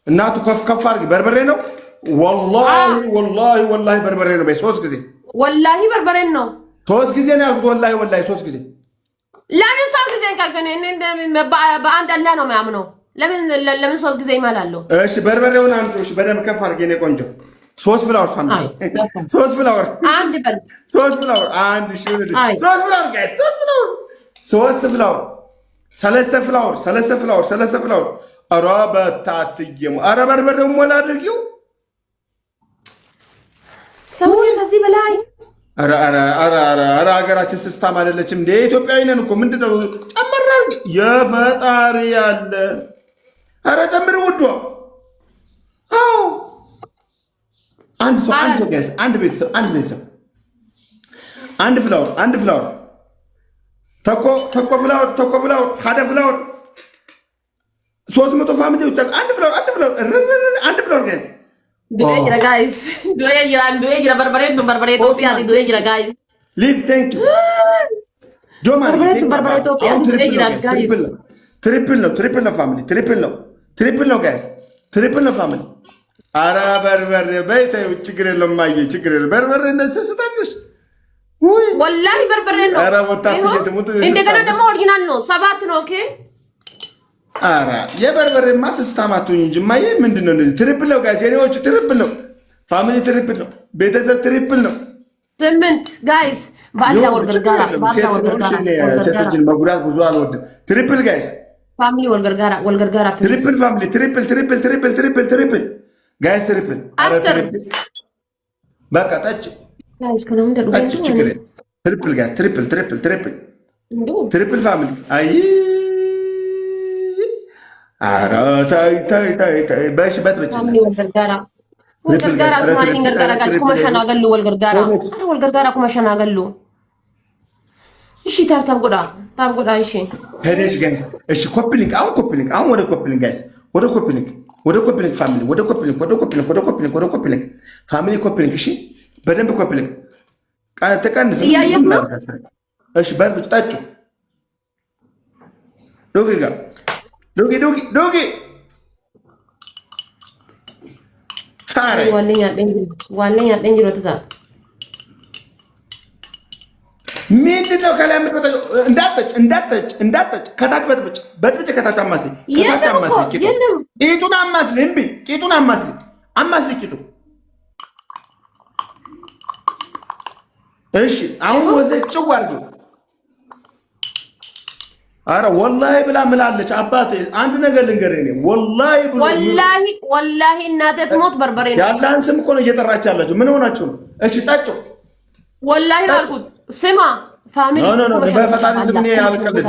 እናቱ ከፍ አድርጊ። በርበሬ ነው ወላሂ በርበሬ ነው። በሶስት ጊዜ ወላሂ በርበሬ ነው። ሶስት ጊዜ ነው ያልኩት። ወላሂ ሶስት ጊዜ። ለምን ሶስት ጊዜ ካልከኝ በአንድ አላህ ነው የሚያምነው። ለምን ሶስት ጊዜ ይማላለሁ? እሺ በርበሬውን አምጪው። እሺ በደንብ ከፍ አድርጊ የኔ ቆንጆ። ሶስት ፍላወር ፋሚሊ፣ ሶስት ፍላወር፣ አንድ በል፣ ሶስት ፍላወር፣ አንድ ሶስት ፍላወር ጋይስ፣ ሶስት ፍላወር፣ ሰለስተ ፍላወር። ኧረ በታትየሙ፣ ኧረ በርበሬውን ሞላ አድርጊው። ሰው ከዚህ በላይ ኧረ ሀገራችን ስስታም አይደለችም እንዴ? ኢትዮጵያዊ ነን እኮ። ምንድነው ጨመራ? የፈጣሪ ያለ ኧረ ጨምር ውዷ። አዎ አንድ ቤተሰብ አንድ ፍላወር ተኮ ፍላወር ሀደ ፍላወር 300 ፋሚሊዎች አንድ ፍላወር ጋይስ Due gira barbare Ethiopia di due gira guys. Leave thank you. Jomani barbare Ethiopia due gira guys. Triple no family. Triple no guys. Triple no family. Ara barbare በይተ ችግር የለም ማየ ችግር የለም በርበሬ እንደዚህ ስተንሽ ወይ ወላሂ በርበሬ ነው። አራ ወጣት እየተሞተ እንደገና ደግሞ ኦሪጂናል ነው። 7 ነው። ኦኬ አራ የበርበሬ ማስስታማቱኝ እንጂ ማየ ምንድነው እንደዚህ? ትሪፕል ነው ጋይስ፣ የኔዎቹ ትሪፕል ነው። ፋሚሊ ትሪፕል ነው። ቤተሰብ ትሪፕል ነው። 8 ጋይስ ባላ ወርገርጋራ ሴቶችን መጉዳት ብዙ አልወድም። ትሪፕል ጋይስ ፋሚሊ ወርገርጋራ ትሪፕል ፋሚሊ ትሪፕል ጋይስ ትሪፕል በቃ ጠጭ ጋይስ ከነም እንደው ችግር ትሪፕል ጋይስ ትሪፕል ፋሚሊ አይ ኧረ ታይ በሽ በጥብጭ ወልገርጋራ ስማይን ገርጋራ ጋይስ ኩመሸና ገሉ ወልገርጋራ ኩመሸና ገሉ። እሺ ታብ ቆዳ እሺ ሄደሽ ጋይስ እሺ ኮፕሊንግ አሁን ወደ ኮፕሊንግ ጋይስ ወደ ኮፕሊንግ ፋሚሊ ወደ ኮፕሊንግ ፋሚሊ ኮፕሊንግ እሺ በደንብ ኮፕሊንግ ተቀንስ እያየህ ነው። እሺ በጥብጭ ጠጩ ዶጊ ታረ ዋለኛ ደንጅሮ ተዛ ምንድነው ከላይ የምትመጣው? እንዳጠጭ ከታች በጥብጭ ከታች አማስሊ ቂጡን አማስሊ እምቢ ቂጡን አማስሊ ቂጡ እሺ አሁን ወዘጭው አድርገው። አረ ወላሂ ብላ ምላለች። አባቴ አንድ ነገር ልንገርህ፣ እኔ ወላሂ እናቴ ትሞት በርበሬ ነው ያላህን ስም እኮ ነው እየጠራች ያላችሁ። ምን ሆናችሁ ነው? እሺ ጠጪው። ወላሂ አልኩት። ስማ ፋሚሊ ኖ በፈጣሪ ስም እኔ አልቀልድም።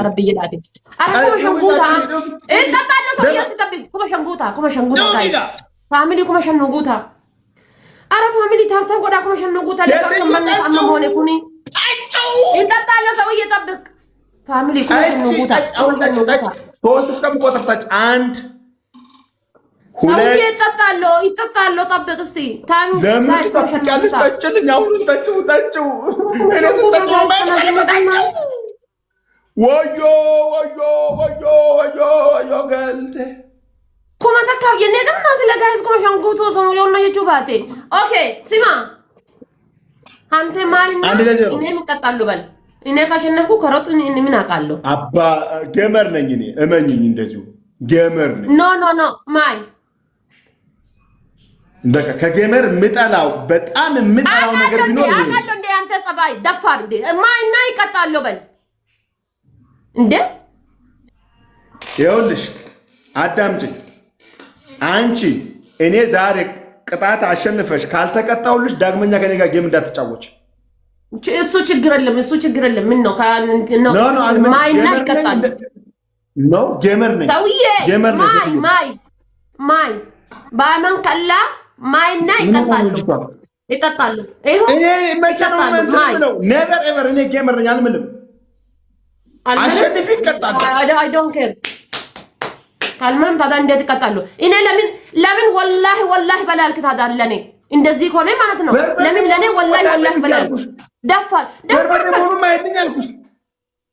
አረ ፋሚሊ ታብታብ ቆዳ ኩመሸንጉታ ለካከመን አመሆነ ኩኒ ይጣጣለ ሰው እየጠብቅ ፋሚሊ ኩመሸንጉታ ሶስት እስከምቆጥር ጠጭ። አንድ ሰው ይጠጣሉ ጠብቅ እስቲ ታም ለምን ታፍቃለች? ጠጭልኝ አሁን ጠጭው እኔ ተጠጭው ወዮ ገልቴ ኮማታካብ የነደምና ስለጋይስ ኩመሸንጉቶ ሰው የሆነ የጁባቴ ኦኬ ሲማ አንተ ማንኛ እኔ ምቀጣሉ በል እኔ ካሸነፍኩ ከሮጥ እኔ ምን አውቃለሁ? አባ ገመር ነኝ እኔ እመኝኝ፣ እንደዚሁ ገመር ነኝ። ኖ ማይ በቃ ከገመር ምጠላው በጣም ምጠላው ነገር ቢኖር ነው። አውቃለሁ እንደ አንተ ጸባይ ደፋር እንደ ማይና ይቀጣሉ በል እንደ ይኸውልሽ አዳምጪኝ። አንቺ እኔ ዛሬ ቅጣት አሸንፈሽ ካልተቀጣውልሽ ዳግመኛ ከኔ ጋር ጌም እንዳትጫወች። እሱ ችግር የለም። ምን ነው ማይና ይቀጣሉ። ኖ ጌመር ነኝ ሰውዬ ማይ ባማን ከላ ማይና ይቀጣሉ። እኔ መቼ ነው ኔቨር ኤቨር እኔ ጌመር ነኝ አልምልም። አሸንፊ ይቀጣሉ። አይ ዶንት ኬር ካልማም ታዲያ እንዴት ይቀጣሉ? እኔ ለምን ወላሂ በላልክ ታዲያ ለኔ እንደዚህ ከሆነ ማለት ነው። ለምን ለኔ ወላሂ በላልክ ደፋር በርበሬ ሆኖ ማይልኝ አልኩሽ።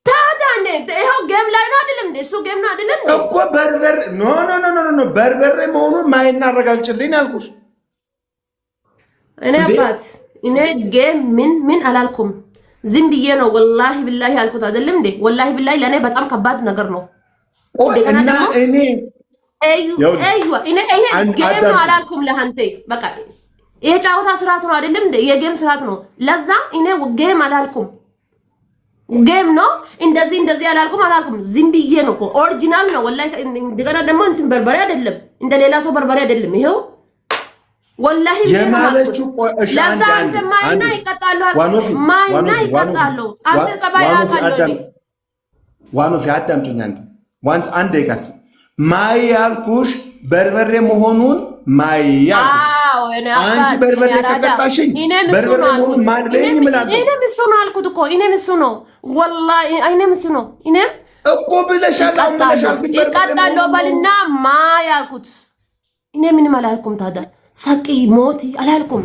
ታዳኔ ይሄው ጌም ላይ ነው አይደለም እንዴ? እሱ ጌም ነው አይደለም እንዴ? እኮ በርበሬ ኖ ኖ ኖ ኖ ኖ በርበሬ መሆኑን ማይና አረጋግጭልኝ ያልኩሽ። እኔ አባት እኔ ጌም ምን አላልኩም። ዝም ብዬ ነው ወላሂ ቢላሂ አልኩት አይደለም እንዴ? ወላሂ ቢላሂ ለኔ በጣም ከባድ ነገር ነው። እና እኔ እኔ ይሄ ጌም ነው አላልኩም ለአንተ። በቃ ይሄ ጫወታ ስርዓት ነው አይደለም እንዴ? የጌም ስርዓት ነው። ለዛ እኔ ጌም አላልኩም። ጌም ነው እንደዚህ አላልኩም። ዝም ብዬ ነው እኮ ኦሪጂናል ነው ወላሂ። እንደገና ደግሞ እንትን በርበሬ አይደለም እንደ ሌላ ሰው በርበሬ አይደለም። ይሄው ወላሂ የማለችው ለዛ አንተ ማይና ይቀጣሉ አንተ ጸባይ ያቃለው ዋኖፍ ያዳምጪኝ አንድ ደቂቃ ማይ ያልኩሽ በርበሬ መሆኑን ማይ ያልኩሽ አንቺ በርበሬ ከቀጣሽኝ በርበሬ መሆኑን ማልበኝ ምላል እኔም እሱ ነው አልኩት እኮ እኔም እሱ ነው ወላሂ እኔም እሱ ነው እኔም እኮ ብለሻል ይቀጣሉ ባልና ማይ ያልኩት እኔ ምንም አላልኩም። ታዲያ ሰቂ ሞቲ አላልኩም።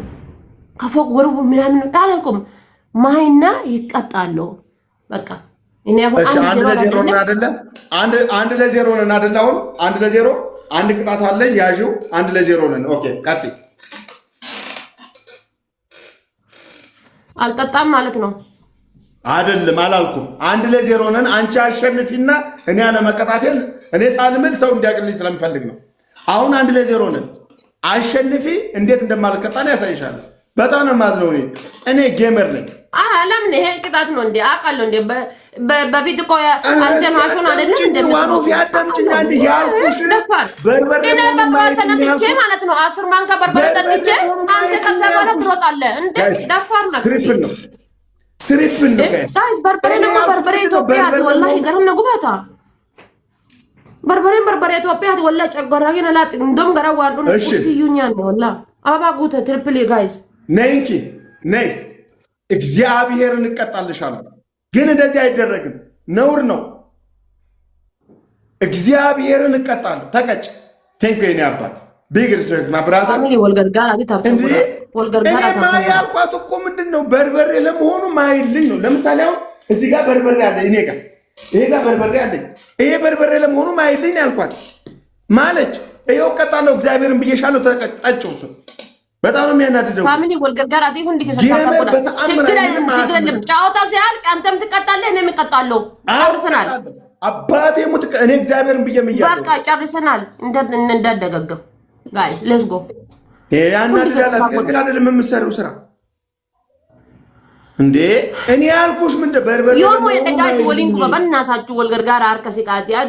ከፎቅ ወርቡ ምናምን አላልኩም። ማይና ይቀጣሉ በቃ እኔ አሁን አንድ ለዜሮ ነን አይደለ? አንድ ለዜሮ ነን አይደለ? አሁን አንድ ለዜሮ አንድ ቅጣት አለኝ ያዥው። አንድ ለዜሮ ነን። ኦኬ ቀጥይ። አልጠጣም ማለት ነው አይደለም? አላልኩም። አንድ ለዜሮ ነን። አንቺ አሸንፊና እኔ አለመቀጣቴን እኔ ሳልምል ሰው እንዲያቅልኝ ስለምፈልግ ነው። አሁን አንድ ለዜሮ ነን። አሸንፊ እንዴት እንደማልቀጣን ያሳይሻል። በጣም ነው ማለት ነው። እኔ ጌመር ነኝ። ለምን ይሄ ቅጣት ነው እንዴ? አውቃለሁ እንዴ በፊት እኮ አንተ ማሽን አይደለም እንዴ? ዋኖፍ ያዳምጪኛል ያልኩሽ በርበሬ ተነስቼ ማለት ነው 10 ማንካ በርበሬ ጠጥቼ አንተ ከዛ በኋላ ትሮጣለህ እንዴ? ደፋር ነው። ትሪፕል ነው ጋይስ። በርበሬ ነው በርበሬ ኢትዮጵያ ወላሂ ገረም ነው ጉባታ በርበሬ ኢትዮጵያ ወላሂ ጨጓራዬን አላጥ እንደም ገራው ዋርዱ ነው ሲዩኛል ወላሂ አባ ጉተ ትሪፕል ጋይስ ነይኪ ነይ እግዚአብሔር እንቀጣልሻለሁ። ግን እንደዚህ አይደረግም፣ ነውር ነው። እግዚአብሔርን እንቀጣለሁ። ተቀጭ ቴንክ የኔ አባት ቢግ ሪስፔክት ማብራታ ወልገር ጋር አዲ ታብተ ወልገር ጋር እኔ ያልኳት እኮ ምንድነው በርበሬ ለመሆኑ ማይልኝ ነው። ለምሳሌ አሁን እዚህ ጋር በርበሬ አለ እኔ ጋር ይሄ ጋር በርበሬ አለ። ይሄ በርበሬ ለመሆኑ ማይልኝ ያልኳት ማለች። ይሄው ቀጣለሁ። እግዚአብሔርን ብዬሻለሁ። ተቀጣጭው እሱ በጣም ነው የሚያናድደው። ፋሚሊ ወልገር ጋር አዲ ሁንዲ ከሰጣጣ ችግር አይደለም። ጫወታ ሲያልቅ አንተም ትቀጣለህ እኔም እቀጣለሁ። ጨርሰናል። አባቴ ሙት እኔ እግዚአብሔርን ብዬም ይያለሁ። በቃ ጨርሰናል። እንዳደገገም ጋይስ ሌትስ ጎ። ያናድዳል። ግን አይደለም የምትሰሪው ስራ እንዴ? እኔ ያልኩሽ ምን በርበሬ ዮሞ የደጋጅ ወሊንኩ በእናታችሁ ወልገር ጋር አርከስ ቃት ያ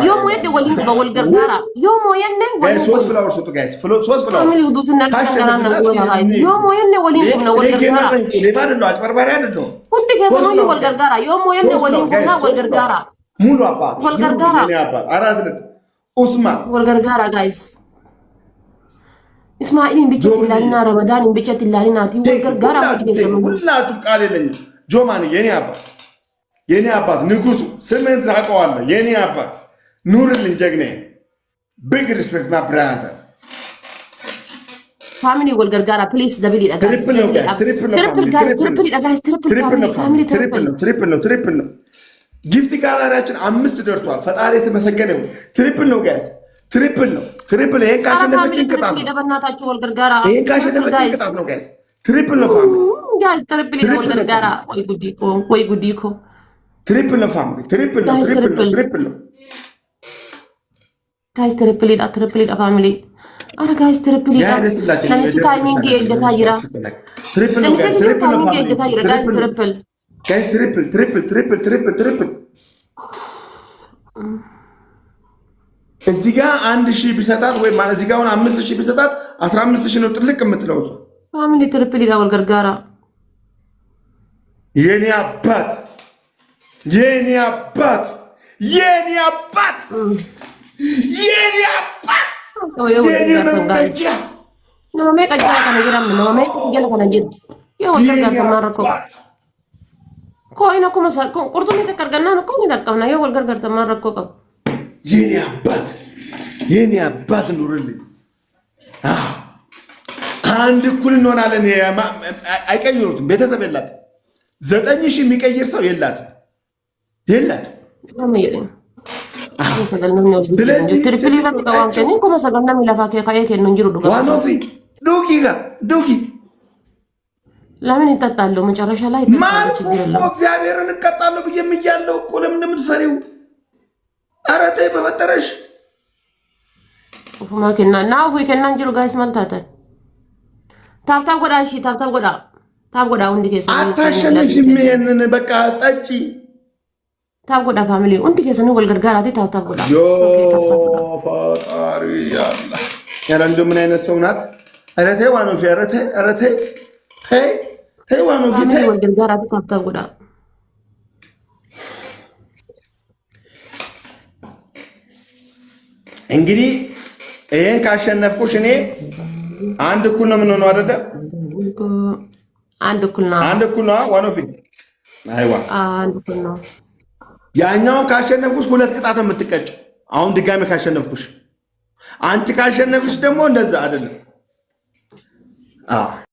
ዮሞ የደ ወሊንኩ በወልገር ጋር ዮሞ የነ ወሊንኩ ሶስት ፍላወር ሱቱ ጋይስ ሶስት ፍላወር ፋሚሊ ውዱስና ተገናና ነው ጋይስ ዮሞ የነ ወሊንኩ ነው ወልገር ጋር ሌባ አይደለም አጭበርባሪ አይደለም። ሁሉ ከሰማኝ ወልገር ጋር ዮሞ የነ ወሊንኩና ወልገር ጋር ሙሉ አባት ወልገር ጋር እኔ አባት አራት ልት ኡስማን ወልገር ጋር ጋይስ እስማኤልን ብቻ ትላልና ረመዳንን ብቻ ትላልና ቲ ወልገር ጋር ሁላችሁ ቃል የለኝም። ጆማን የኔ አባት ንጉሱ ስምን ታውቀዋለህ። የኔ አባት ኑርልኝ ጀግናዬ። ቢግ ሪስፔክት ማ ብራዘር ፋሚሊ ወልገር ጋር ፕሊዝ ደብል ይደጋስ ትሪፕል ነው። ጊፍት ጋላሪያችን 5 ደርሷል። ፈጣሪ የተመሰገነ ይሁን። ትሪፕል ነው ጋይስ ትሪፕል ነው። ይሄን ካሸነፈችን ቅጣት ነው። ይሄን ካሸነፈችን ቅጣት ነው ጋይስ። ትሪፕል ነው ፋሚሊ ጋይስ። ትሪፕል ነው ወልገር ጋራ ወይ ጉዲኮ ትሪፕል ነው ፋሚሊ ትሪፕል ነው ጋይስ። ትሪፕል ፋሚሊ አረ ጋይስ ትሪፕል ነጭ ታይሚንግ እገታ ይራ ትሪፕል ነው ጋይስ። ትሪፕል ነው ፋሚሊ ጋይስ። ትሪፕል ጋይስ ትሪፕል እዚህ ጋር 1000 ቢሰጣት ወይ ማለት እዚህ ጋር አሁን 5000 ቢሰጣት 15000 ነው ጥልቅ የምትለው እሱ ፋሚሊ ትሪፕል ይላ ወልገር ጋራ የኔ አባት የኔ አባት የኔ አባት የኔ አባት የኔ መመኪያ ነው መቀጃ ከነገራም ነው መቀጃ ከነገር የወልገር ጋር ተማረከው ኮይና ኮመሳ ቁርጡ ተከርገና ነው ኮኒ ደቀምና የወልገር ጋር ተማረከው የኔ አባት ኑርልኝ። አንድ እኩል እንሆናለን። አይቀይሩትም። ቤተሰብ የላትም። 9000 የሚቀይር ሰው የላትም። የላት ዱኪ ለምን ይጠጣሉ? መጨረሻ ላይ ማን እግዚአብሔርን እቀጣለሁ ብዬ እያለሁ እኮ ለምን እንደምትፈሪው? ኧረ ተይ በፈጠረሽ ማከና ናው ከና እንጅሩ ጋይስ ማልታተን ታብታብ ጎዳ እሺ ታብታብ ጎዳ ታብ ጎዳ ወንድ ከሰ አታሸንሽም። ይሄንን በቃ ጠጪ ታብ ጎዳ ፋሚሊ ወንድ ከሰ ነው ወልገርጋራቲ ታብታብ ጎዳ ዮ ፈጣሪ ያላ ያላንዶ ምን አይነት ሰው ናት? ኧረ ተይ ዋኖ ፊ ኧረ ተይ ተይ ዋኖ ፊ ተይ ወልገርጋራቲ ታብታብ ጎዳ እንግዲህ ይሄን ካሸነፍኩሽ እኔ አንድ እኩል ነው የምንሆነው አይደለ? አንድ እኩል ነው ዋኖ ፊ አይዋ አንድ እኩል ነው። ያኛውን ካሸነፍኩሽ ሁለት ቅጣት የምትቀጭ። አሁን ድጋሚ ካሸነፍኩሽ፣ አንቺ ካሸነፍሽ ደግሞ እንደዛ አይደለም።